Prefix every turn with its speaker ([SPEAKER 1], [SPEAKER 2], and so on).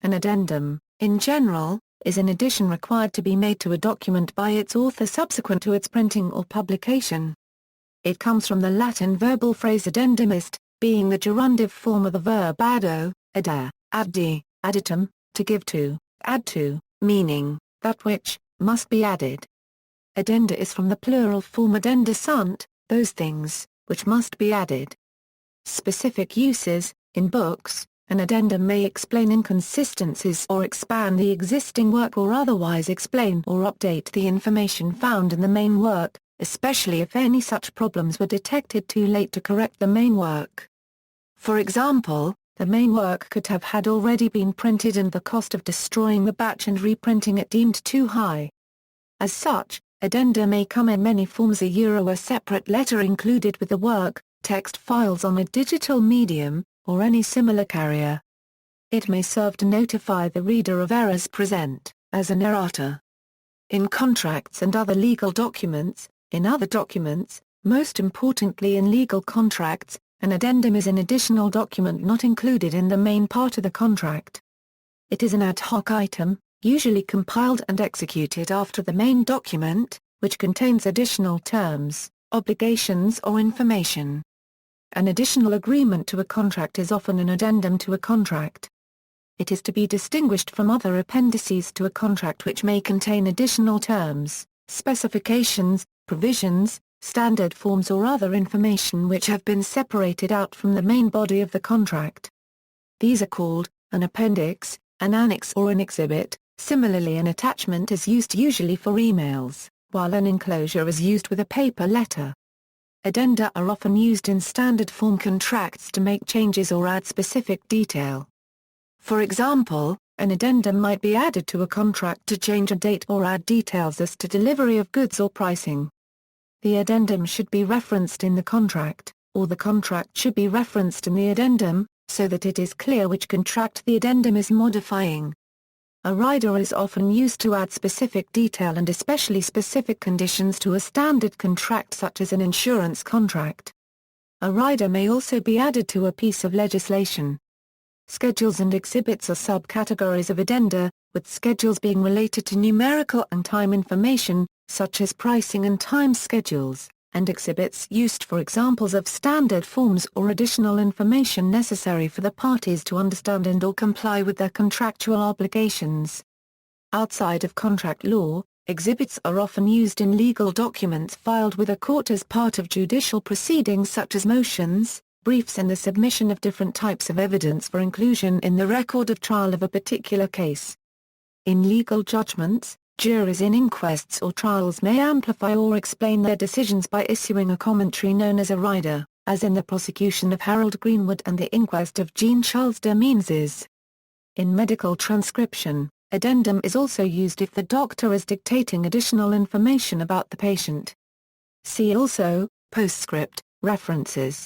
[SPEAKER 1] An addendum, in general, is an addition required to be made to a document by its author subsequent to its printing or publication. It comes from the Latin verbal phrase addendum est, being the gerundive form of the verb addo, addere, addidi, additum, to give to, add to, meaning, that which, must be added. Addenda is from the plural form addenda sunt, those things, which must be added. Specific uses: in books, an addendum may explain inconsistencies or expand the existing work or otherwise explain or update the information found in the main work, especially if any such problems were detected too late to correct the main work. For example, the main work could have had already been printed and the cost of destroying the batch and reprinting it deemed too high. As such, addenda may come in many forms: a separate letter included with the work, text files on a digital medium, or any similar carrier. It may serve to notify the reader of errors present, as an errata. In contracts and other legal documents, in other documents, most importantly in legal contracts, an addendum is an additional document not included in the main part of the contract. It is an ad hoc item, usually compiled and executed after the main document, which contains additional terms, obligations or information. An additional agreement to a contract is often an addendum to a contract. It is to be distinguished from other appendices to a contract which may contain additional terms, specifications, provisions, standard forms or other information which have been separated out from the main body of the contract. These are called an appendix, an annex or an exhibit. Similarly, an attachment is used usually for emails, while an enclosure is used with a paper letter. Addenda are often used in standard form contracts to make changes or add specific detail. For example, an addendum might be added to a contract to change a date or add details as to delivery of goods or pricing. The addendum should be referenced in the contract, or the contract should be referenced in the addendum, so that it is clear which contract the addendum is modifying. A rider is often used to add specific detail and especially specific conditions to a standard contract such as an insurance contract. A rider may also be added to a piece of legislation. Schedules and exhibits are subcategories of addenda, with schedules being related to numerical and time information, such as pricing and time schedules, and exhibits used for examples of standard forms or additional information necessary for the parties to understand and/or comply with their contractual obligations. Outside of contract law, exhibits are often used in legal documents filed with a court as part of judicial proceedings such as motions, briefs and the submission of different types of evidence for inclusion in the record of trial of a particular case. In legal judgments, juries in inquests or trials may amplify or explain their decisions by issuing a commentary known as a rider, as in the prosecution of Harold Greenwood and the inquest of Jean-Charles de Menezes. In medical transcription, addendum is also used if the doctor is dictating additional information about the patient. See also, postscript, references.